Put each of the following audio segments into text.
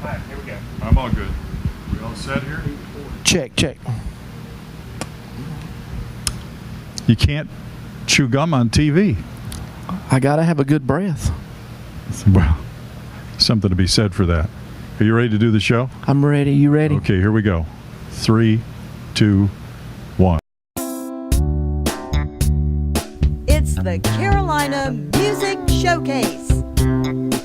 Alright, here we go. I'm all good. We all set here? Check. You can't chew gum on TV. I gotta have a good breath. Well, something to be said for that. Are you ready to do the show? I'm ready. You ready? Okay, here we go. 3, 2, 1. It's the Carolina Music Showcase.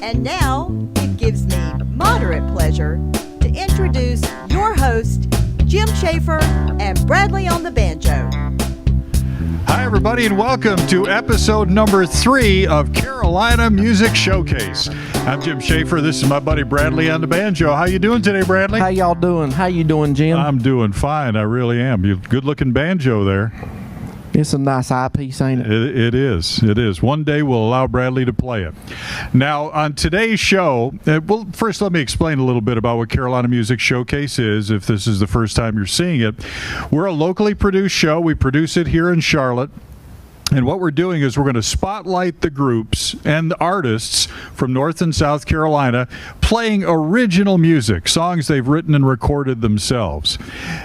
And now it gives me moderate pleasure to introduce your host, Jim Schaefer and Bradley on the banjo. Hi, everybody, and welcome to episode number 3 of Carolina Music Showcase. I'm Jim Schaefer. This is my buddy Bradley on the banjo. How you doing today, Bradley? How y'all doing? How you doing, Jim? I'm doing fine. I really am. You good-looking banjo there. It's a nice eyepiece, ain't it? It is. It is. One day we'll allow Bradley to play it. Now, on today's show, well, first let me explain a little bit about what Carolina Music Showcase is, if this is the first time you're seeing it. We're a locally produced show. We produce it here in Charlotte. And what we're doing is we're going to spotlight the groups and the artists from North and South Carolina playing original music, songs they've written and recorded themselves.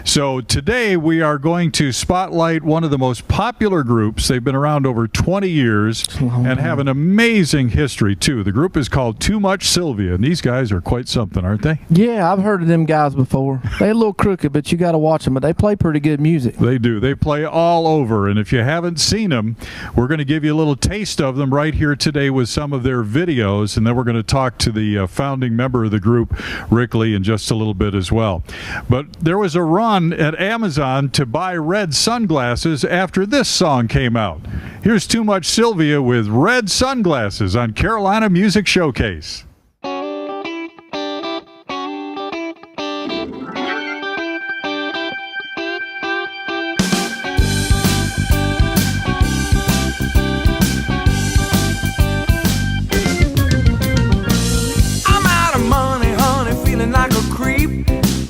So today we are going to spotlight one of the most popular groups. They've been around over 20 years and have an amazing history, too. The group is called Too Much Sylvia, and these guys are quite something, aren't they? Yeah, I've heard of them guys before. They're a little crooked, but you got to watch them. But they play pretty good music. They do. They play all over, and if you haven't seen them, we're going to give you a little taste of them right here today with some of their videos, and then we're going to talk to the founding member of the group, Rick Lee, in just a little bit as well. But there was a run at Amazon to buy red sunglasses after this song came out. Here's Too Much Sylvia with Red Sunglasses on Carolina Music Showcase.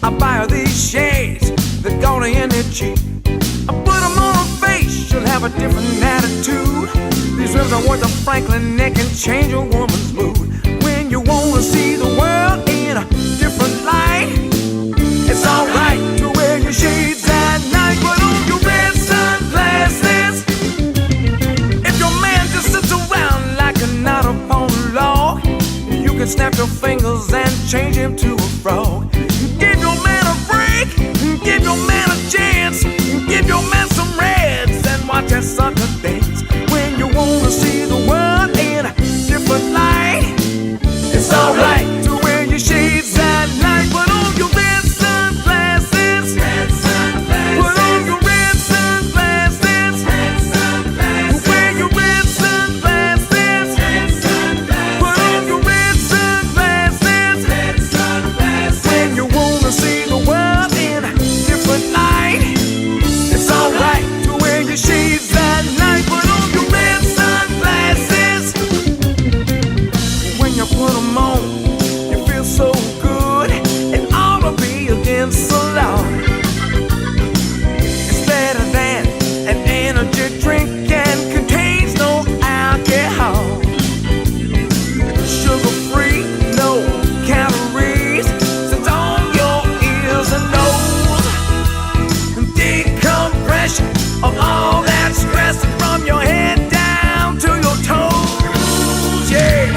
I buy her these shades, they're gonna end it cheap. I put them on her face, she'll have a different attitude. These rims are worth a Franklin neck and change a woman's mood. When you wanna see the world in a different light, it's alright to wear your shades at night. Put on your red sunglasses. If your man just sits around like a knot upon a log, you can snap your fingers and change him to a frog. Give your man a break, give your man a chance, give your man some reds and watch that sucker dance. When you wanna see the world in a different light, it's alright to wear your shades at night. Put on your red sunglasses, put on your red sunglasses, wear your red sunglasses, put on your red sunglasses. When you wanna see the world in a different light, it's alright to wear your shades at night. Put on your red sunglasses. When you put them on, you feel so good. It ought to be against the law. It's better than an energy drink and contains no alcohol. Sugar-free, no calories. Sits on your ears and nose. Decompression of all that stress from your head down to your toes. Yeah.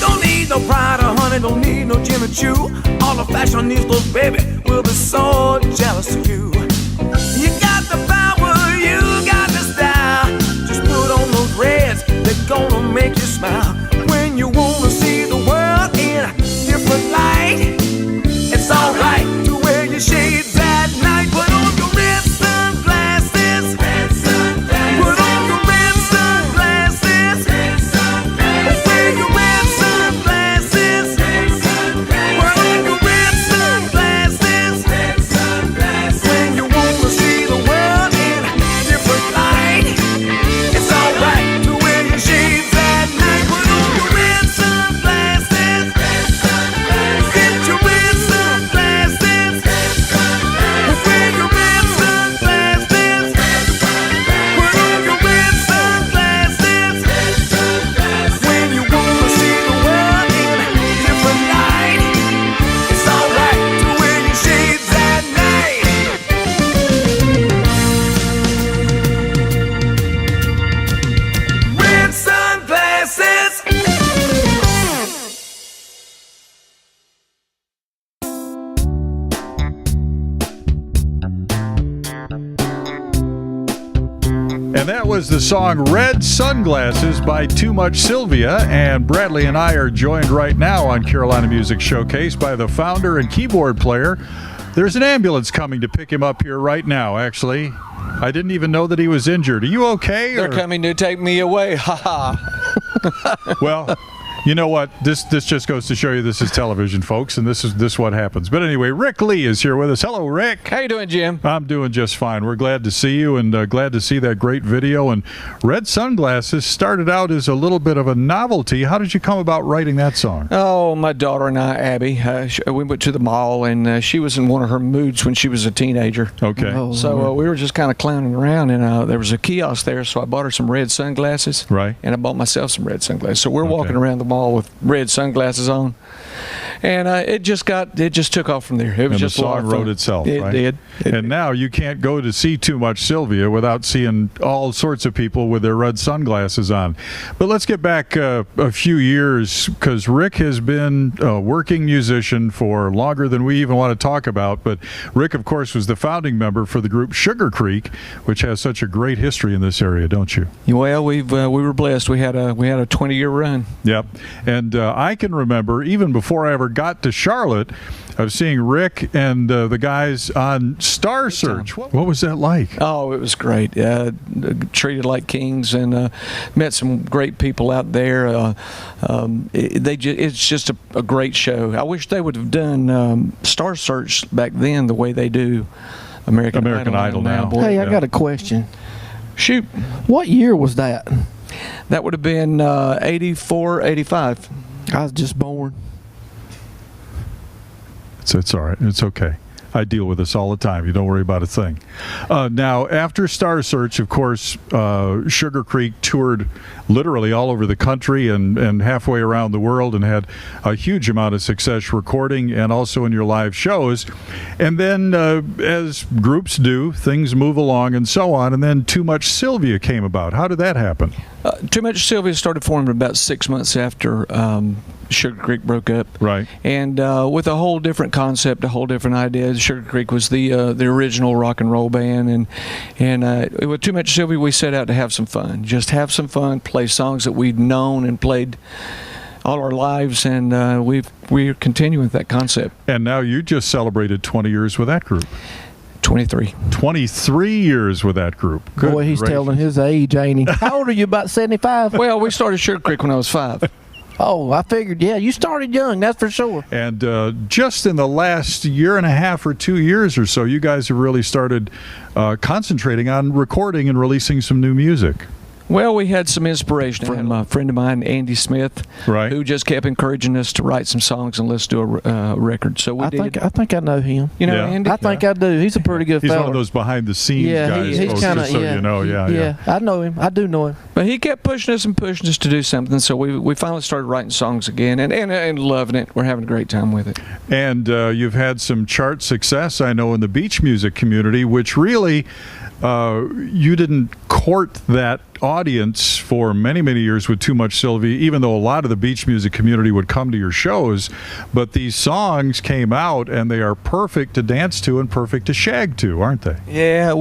Don't need no Prada, honey, don't need no Jimmy Choo. All the fashion needs those baby will be so jealous of you. You got the power, you got the style. Just put on those reds, they're gonna make you smile. When you wanna see the world in a different light, it's alright to wear your shades at night. Put on your red sunglasses, put on your red sunglasses, wear your red sunglasses, put on your red sunglasses. When And that was the song Red Sunglasses by Too Much Sylvia. And Bradley and I are joined right now on Carolina Music Showcase by the founder and keyboard player. There's an ambulance coming to pick him up here right now, actually. I didn't even know that he was injured. Are you okay? They're coming to take me away. Ha ha. Well, you know what? This just goes to show you this is television, folks, and this is what happens. But anyway, Rick Lee is here with us. Hello, Rick. How you doing, Jim? I'm doing just fine. We're glad to see you and glad to see that great video. And Red Sunglasses started out as a little bit of a novelty. How did you come about writing that song? Oh, my daughter and I, Abby, we went to the mall, and she was in one of her moods when she was a teenager. Okay. Oh, So we were just kind of clowning around, and there was a kiosk there, so I bought her some red sunglasses. Right. And I bought myself some red sunglasses. So we're walking around the mall with red sunglasses on, and it just took off from there. It was And just the a lot song of fun. wrote itself, It right? did. And now you can't go to see Too Much Sylvia without seeing all sorts of people with their red sunglasses on. But let's get back a few years, because Rick has been a working musician for longer than we even want to talk about. But Rick, of course, was the founding member for the group Sugar Creek, which has such a great history in this area, don't you? Well, we were blessed. We had a 20-year run. Yep. And I can remember, even before I ever got to Charlotte, of seeing Rick and the guys on Star Search. What was that like? Oh, it was great. Treated like kings, and met some great people out there. It's just a great show. I wish they would have done Star Search back then the way they do American Idol now. Boy. Hey, I got a question. Shoot. What year was that? That would have been 84, 85. I was just born. It's all right. It's okay. I deal with this all the time. You don't worry about a thing. Now, after Star Search, of course, Sugar Creek toured literally all over the country and halfway around the world, and had a huge amount of success recording and also in your live shows. And then, as groups do, things move along and so on. And then Too Much Sylvia came about. How did that happen? Too Much Sylvia started forming about 6 months after Sugar Creek broke up. Right. And with a whole different concept, a whole different idea. Sugar Creek was the original rock and roll band, and with Too Much Sylvia, we set out to have some fun. Just have some fun, play songs that we'd known and played all our lives, and we're continuing with that concept. And now you just celebrated 20 years with that group. 23. 23 years with that group. Good Boy, he's gracious. telling his age, ain't he? How old are you? About 75? Well, we started Sugar Creek when I was 5. Oh, I figured. Yeah, you started young. That's for sure. And just in the last year and a half or 2 years or so, you guys have really started concentrating on recording and releasing some new music. Well, we had some inspiration from a friend of mine, Andy Smith, Right. who just kept encouraging us to write some songs and let's do a record. So we did. I think I know him. You know, Yeah. Andy? I think I do. He's a pretty good He's fella. one of those behind the scenes yeah, guys. he's folks, kind of just so you know, yeah. I know him. I do know him. But he kept pushing us to do something. So we finally started writing songs again and loving it. We're having a great time with it. And you've had some chart success, I know, in the beach music community, which really you didn't court that audience for many, many years with Too Much Sylvia, even though a lot of the beach music community would come to your shows. But these songs came out, and they are perfect to dance to and perfect to shag to, aren't they? Yeah,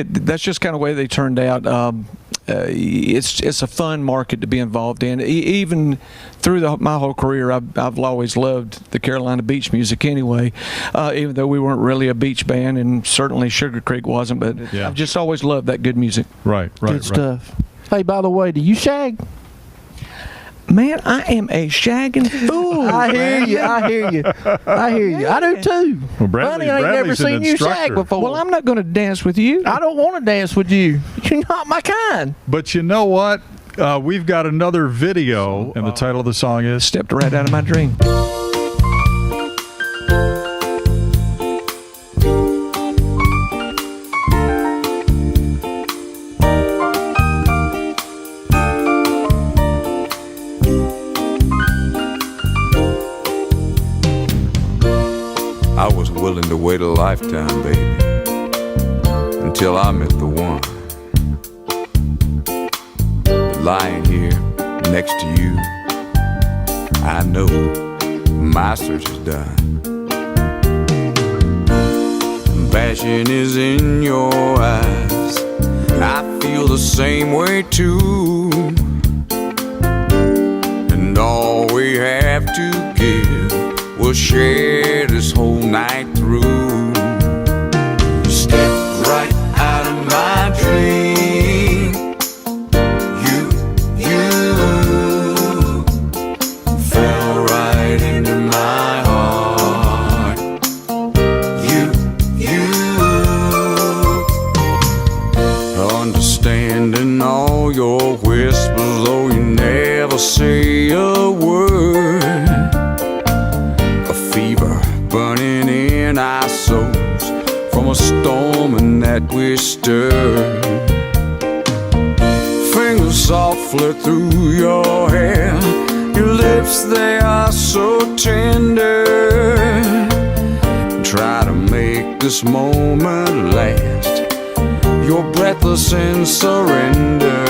that's just kind of the way they turned out. It's a fun market to be involved in. Even through my whole career, I've always loved the Carolina beach music anyway, even though we weren't really a beach band, and certainly Sugar Creek wasn't, but Yeah. I've just always loved that good music. Right. Good stuff. Hey, by the way, do you shag? Man, I am a shagging fool. I hear you. I do too. Well, Bradley- Bunny, I ain't never Bradley's an seen you shag instructor. before. Well, I'm not going to dance with you. I don't want to dance with you. You're not my kind. But you know what? We've got another video, and the title of the song is Stepped right out of my dream. I was willing to wait a lifetime, baby, until I met the one. But lying here next to you, I know my search is done. Passion is in your eyes, I feel the same way too. And all we have to give, we'll share this whole night through. Step right out of my dream. You fell right into my heart. You understanding all your whispers, though you never say a word. A fever burning in our souls from a storm and that we stir. Fingers softly through your hair, your lips, they are so tender. Try to make this moment last. You're breathless in surrender.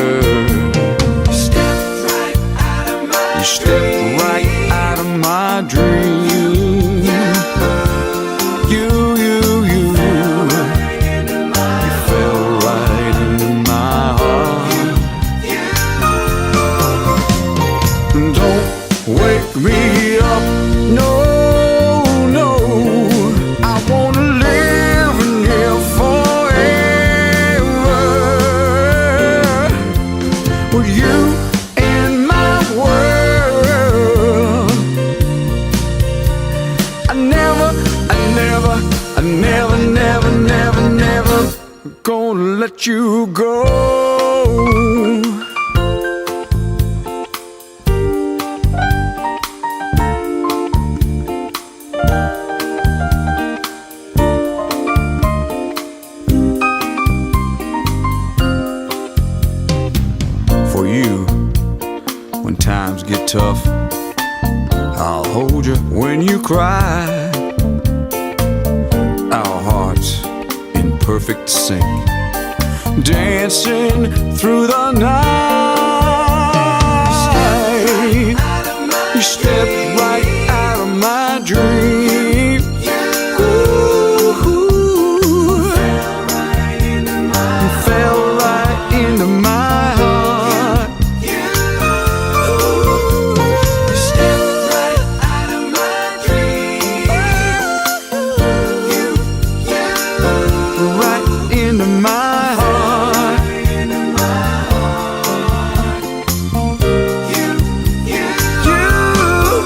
You stepped right out of my dream. You fell right into my heart. Don't wake me up, no. I wanna live in here forever. With you in my world. I never gonna let you go. For you, when times get tough, I'll hold you when you cry. Our hearts in perfect sync, dancing through the night. You stepped right out of my dream. You fell right into my heart. You stepped right out of my dream. Right into my heart.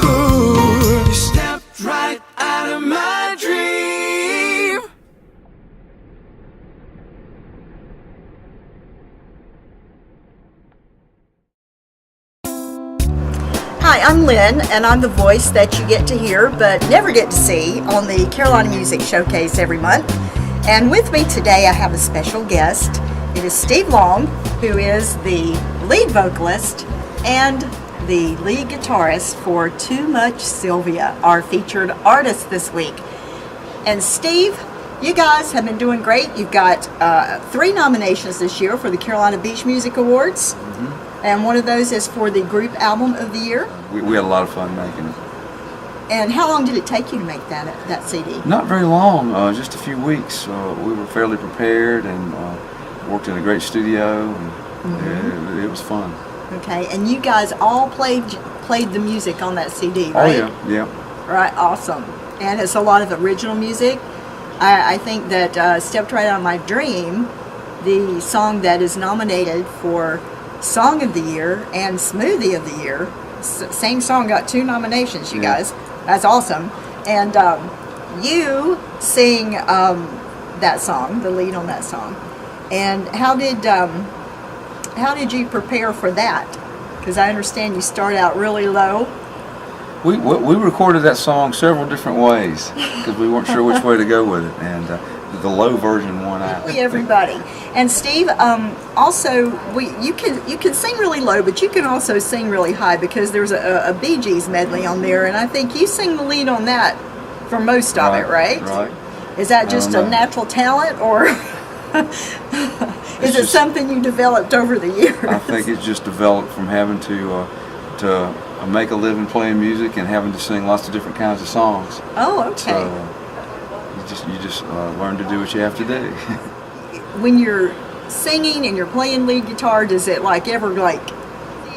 You stepped right out of my dream. Hi, I'm Lynn, and I'm the voice that you get to hear but never get to see on the Carolina Music Showcase every month. And with me today, I have a special guest. It is Steve Long, who is the lead vocalist and the lead guitarist for Too Much Sylvia, our featured artist this week. And Steve, you guys have been doing great. You've got 3 nominations this year for the Carolina Beach Music Awards. And one of those is for the Group Album of the Year. We had a lot of fun making it. And how long did it take you to make that CD? Not very long, just a few weeks. We were fairly prepared and worked in a great studio, and it was fun. Okay, and you guys all played the music on that CD, right? Oh yeah. Right, awesome. And it's a lot of original music. I think that Stepped Right Out of My Dream, the song that is nominated for Song of the Year and Smoothie of the Year, same song got 2 nominations, you guys. That's awesome. And you sing that song, the lead on that song. And how did you prepare for that? Because I understand you start out really low. We recorded that song several different ways because we weren't sure which way to go with it, and the low version won out. Everybody. And Steve, also you can sing really low, but you can also sing really high because there's a Bee Gees medley on there, and I think you sing the lead on that for most of it, right? Right. Is that just a natural talent, or is it something you developed over the years? I think it's just developed from having to make a living playing music and having to sing lots of different kinds of songs. Oh, okay. So you just learn to do what you have to do. When you're singing and you're playing lead guitar, does it like ever like,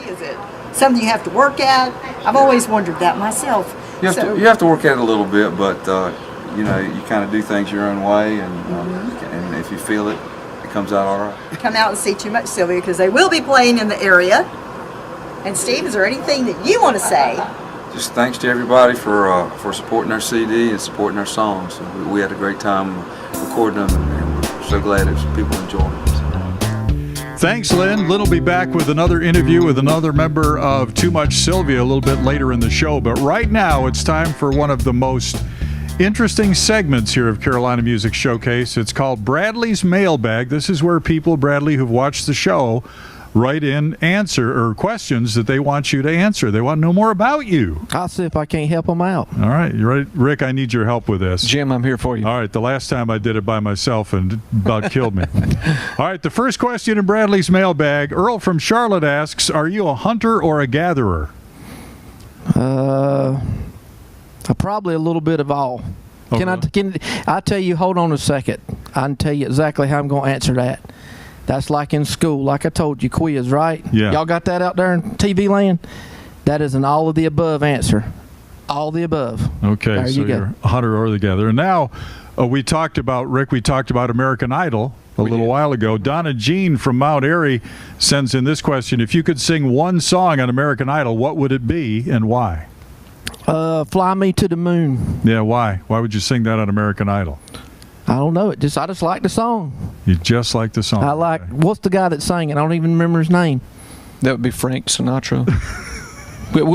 is it something you have to work at? I've always wondered that myself. You have to work at it a little bit, but you know, you kind of do things your own way, and if you feel it, it comes out all right. Come out and see Too Much Sylvia because they will be playing in the area. And Steve, is there anything that you want to say? Just thanks to everybody for supporting our CD and supporting our songs. We had a great time recording them, and we're so glad that people enjoy them. Thanks, Lynn. Lynn will be back with another interview with another member of Too Much Sylvia a little bit later in the show. But right now, it's time for one of the most interesting segments here of Carolina Music Showcase. It's called Bradley's Mailbag. This is where people, Bradley, who've watched the show, write in questions that they want you to answer. They want to know more about you. I'll see if I can't help them out. All right. You ready? Rick, I need your help with this. Jim, I'm here for you. All right. The last time I did it by myself and it about killed me. All right. The first question in Bradley's mailbag. Earl from Charlotte asks, are you a hunter or a gatherer? Probably a little bit of all. Okay. Can I tell you, hold on a second. I can tell you exactly how I'm going to answer that. That's like in school, like I told you, quiz, right? Yeah. Y'all got that out there in TV land? That is an all of the above answer. All the above. Okay, there so you go. you're a hunter or the gatherer. And now, we talked about American Idol a little while ago. Donna Jean from Mount Airy sends in this question. If you could sing one song on American Idol, what would it be and why? Fly Me to the Moon. Yeah, why? Why would you sing that on American Idol? I don't know. I just like the song. You just like the song. I like, what's the guy that sang it? I don't even remember his name. That would be Frank Sinatra.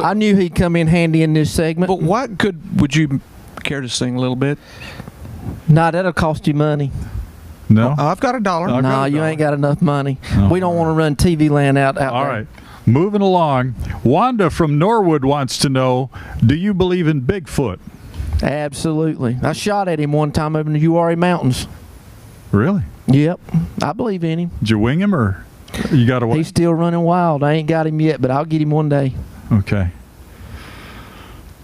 I knew he'd come in handy in this segment. But would you care to sing a little bit? Nah, that'll cost you money. No? I've got $1. No, you ain't got enough money. Oh, we don't want to run TV land out there. All right. Moving along. Wanda from Norwood wants to know, do you believe in Bigfoot? Absolutely. I shot at him one time over in the Uwharrie Mountains. Really? Yep. I believe in him. Did you wing him or you got away? He's still running wild. I ain't got him yet, but I'll get him one day. Okay.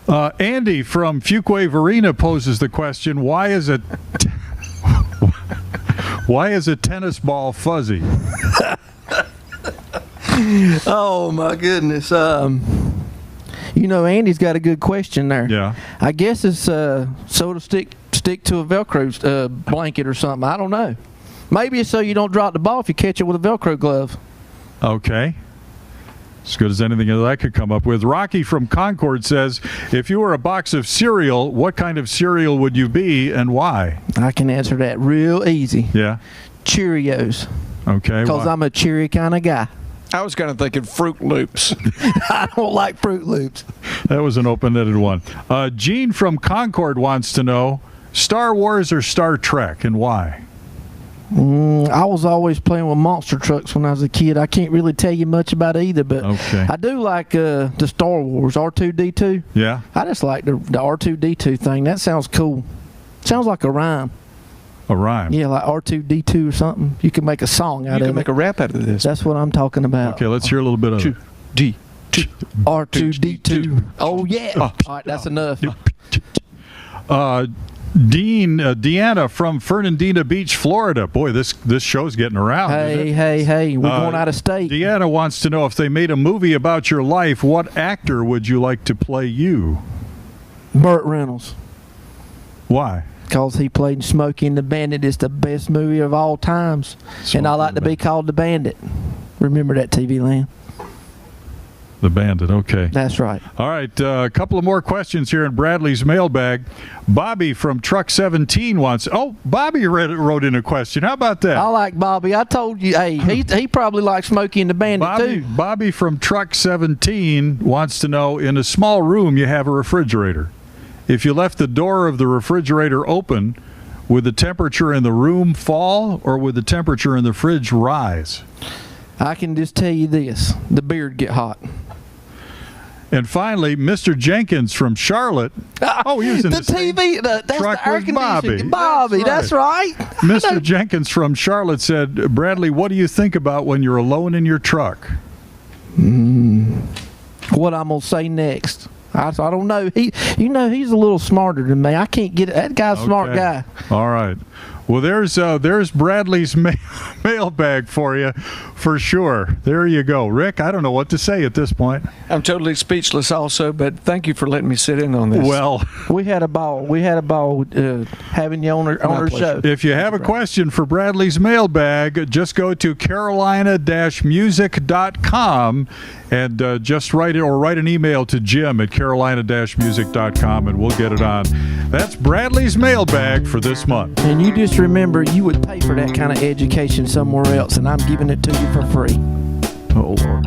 Andy from Fuquay Varina poses the question, why is a tennis ball fuzzy? Oh, my goodness. You know, Andy's got a good question there. Yeah. I guess it's so to stick to a Velcro blanket or something. I don't know. Maybe it's so you don't drop the ball if you catch it with a Velcro glove. Okay. As good as anything that I could come up with. Rocky from Concord says, if you were a box of cereal, what kind of cereal would you be and why? I can answer that real easy. Yeah. Cheerios. Okay. Because why? I'm a cheery kind of guy. I was kind of thinking Fruit Loops. I don't like Fruit Loops. That was an open-ended one. Gene from Concord wants to know, Star Wars or Star Trek and why? I was always playing with monster trucks when I was a kid. I can't really tell you much about either, but Okay. I do like the Star Wars, R2-D2. Yeah. I just like the R2-D2 thing. That sounds cool. Sounds like a rhyme. A rhyme. Yeah, like R2-D2 or something. You can make a song out You of can it. make a rap out of this. That's what I'm talking about. Okay, let's hear a little bit of it. R2-D2. Oh, yeah. All right, that's enough. Deanna from Fernandina Beach, Florida. Boy, this show's getting around. isn't it? Hey. We're going out of state. Deanna wants to know, if they made a movie about your life, what actor would you like to play you? Burt Reynolds. Why? Because he played in Smokey and the Bandit. It's the best movie of all times. And I like to be called the Bandit. Remember that, TV land? The Bandit, okay. That's right. All right, a couple of more questions here in Bradley's mailbag. Bobby from Truck 17 wants... Oh, Bobby wrote in a question. How about that? I like Bobby. I told you, hey, he probably likes Smokey and the Bandit, too. Bobby from Truck 17 wants to know, in a small room you have a refrigerator. If you left the door of the refrigerator open, would the temperature in the room fall or would the temperature in the fridge rise? I can just tell you this. The beer'd get hot. And finally, Mr. Jenkins from Charlotte. Oh, he was in the TV. That's truck the air with Bobby. conditioning. Bobby, that's right. Mr. Jenkins from Charlotte said, Bradley, what do you think about when you're alone in your truck? What I'm going to say next. I don't know. He's a little smarter than me. I can't get it. That guy's a smart guy. All right. Well, there's Bradley's mailbag for you, for sure. There you go. Rick, I don't know what to say at this point. I'm totally speechless also, but thank you for letting me sit in on this. Well, We had a ball. We had a ball having you on our show. if you have a question for Bradley's mailbag, just go to carolina-music.com and just write it, or write an email to Jim at carolina-music.com, and we'll get it on. That's Bradley's mailbag for this month. And you just remember, you would pay for that kind of education somewhere else, and I'm giving it to you for free. Oh, Lord.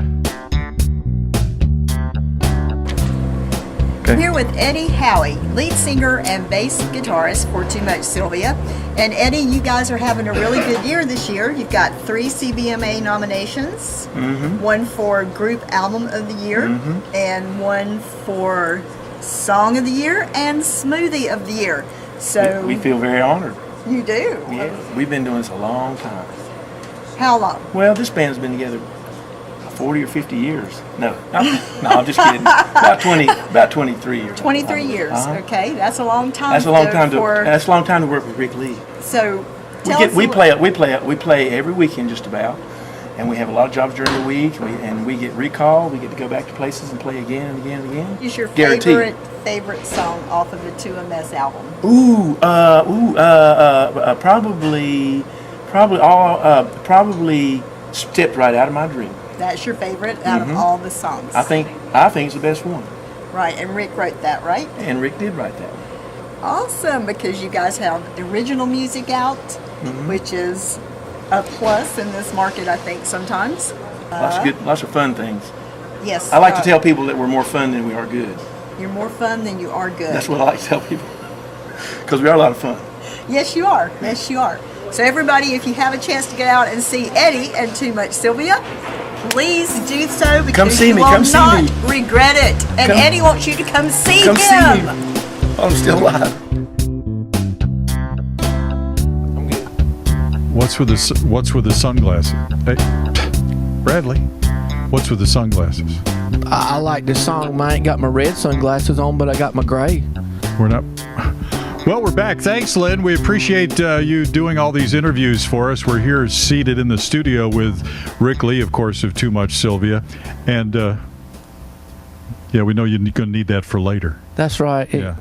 I'm here with Eddie Howie, lead singer and bass guitarist for Too Much Sylvia. And Eddie, you guys are having a really good year this year. You've got 3 CBMA nominations, one for Group Album of the Year, and one for Song of the Year and Smoothie of the Year. So We feel very honored. you do. Yeah, we've been doing this a long time. How long? Well, this band's been together 40 or 50 years. No, I'm just kidding. About 23 years. 23 years. Uh-huh. Okay, that's a long time. That's a long time for, that's a long time to work with Rick Lee. So We tell us we a li- play every weekend just about, and we have a lot of jobs during the week. And we get recalled. We get to go back to places and play again and again and again. What's your Guaranteed. favorite song off of the 2MS album? Probably Stepped Right Out of My Dream. That's your favorite out of all the songs. I think it's the best one. Right, and Rick wrote that, right? And Rick did write that. Awesome, because you guys have original music out, which is a plus in this market, I think, sometimes. Lots of fun things. Yes. I like to tell people that we're more fun than we are good. You're more fun than you are good. That's what I like to tell people. Because we are a lot of fun. Yes, you are. Yes, you are. So everybody, if you have a chance to get out and see Eddie and Too Much Sylvia, please do so, because Come see you me, will come see not me. regret it. And Come- Eddie wants you to come see Come him. see me. I'm still alive. I'm good. What's with the sunglasses? Hey, Bradley, what's with the sunglasses? I like this song. I ain't got my red sunglasses on, but I got my gray. We're not. Well, we're back. Thanks, Lynn. We appreciate you doing all these interviews for us. We're here seated in the studio with Rick Lee, of course, of Too Much Sylvia. And, we know you're going to need that for later. That's right. Yeah.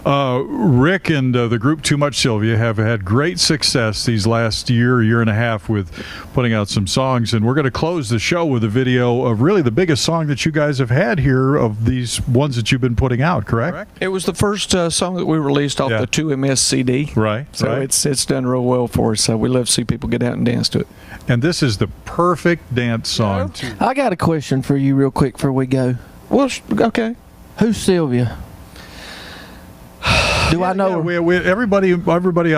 Rick and the group Too Much Sylvia have had great success these last year and a half with putting out some songs, and we're going to close the show with a video of really the biggest song that you guys have had here of these ones that you've been putting out, correct? It was the first song that we released off Yeah. the 2MS CD. Right, So right. it's done real well for us. So we love to see people get out and dance to it. And this is the perfect dance song, too. I got a question for you real quick before we go. Well, okay. Who's Sylvia? Do I know Yeah, her? everybody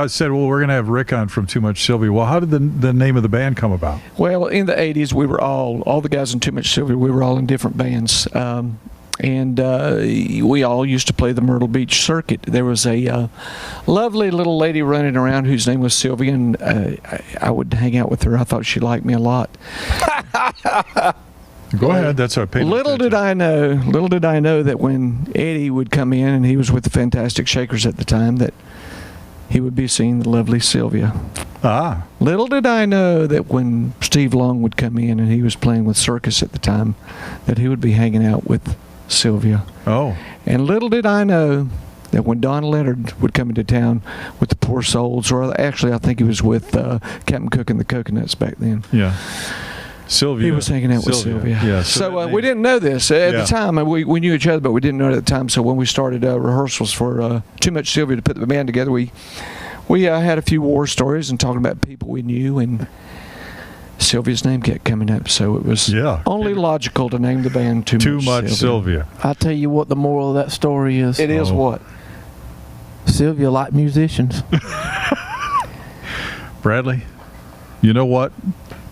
said, well, we're going to have Rick on from Too Much Sylvia. Well, how did the name of the band come about? Well, in the 80s, we were all the guys in Too Much Sylvia, we were all in different bands. And we all used to play the Myrtle Beach circuit. There was a lovely little lady running around whose name was Sylvia, and I would hang out with her. I thought she liked me a lot. Go ahead. That's our payment. Little did I know that when Eddie would come in, and he was with the Fantastic Shakers at the time, that he would be seeing the lovely Sylvia. Ah, Little did I know that when Steve Long would come in, and he was playing with Circus at the time, that he would be hanging out with Sylvia. oh. And little did I know that when Don Leonard would come into town with the Poor Souls, or actually I think he was with Captain Cook and the Coconuts back then. Yeah. Sylvia. He was hanging out with Sylvia. Yeah. So we didn't know this at Yeah. the time. We knew each other, but we didn't know it at the time. So when we started rehearsals for Too Much Sylvia to put the band together, we had a few war stories and talking about people we knew, and Sylvia's name kept coming up. So it was only logical to name the band Too Much Sylvia. I'll tell you what the moral of that story is. It is what? Sylvia liked musicians. Bradley, you know what?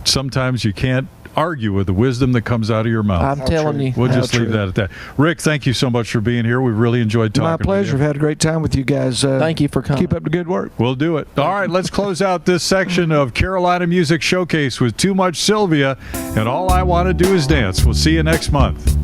Sometimes you can't argue with the wisdom that comes out of your mouth. I'm telling you. We'll How just leave true. that at that. Rick, thank you so much for being here. We've really enjoyed talking My pleasure. to I've you. had a great time with you guys. Thank you for coming. Keep up the good work. We'll do it. All right, let's close out this section of Carolina Music Showcase with Too Much Sylvia and All I Want to Do Is Dance. We'll see you next month.